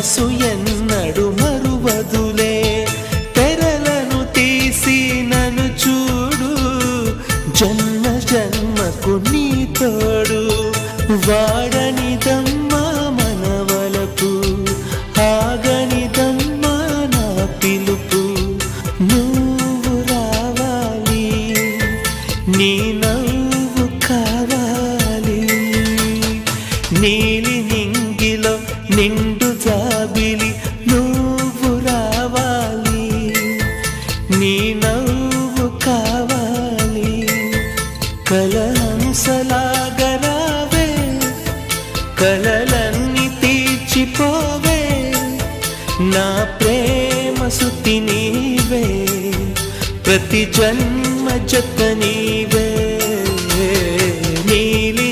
మనసు ఎన్నడు మరువదులే తెరలను తీసి నన్ను చూడు జన్మ జన్మకు నీ తోడు వాడనిదమ్మా మనవలకు ఆగనిదమ్మా నా పిలుపు నువ్వు రావాలి నీ నవ్వు కావాలి నీలి నింగిలో నిండు జాబిలి నువ్వు రావాలి నీ నవ్వు కావాలి కలహంసలాగా రావే కలలన్నీ తీర్చిపోవే నా ప్రేమ సుతి నీవే ప్రతి జన్మ జత నీవే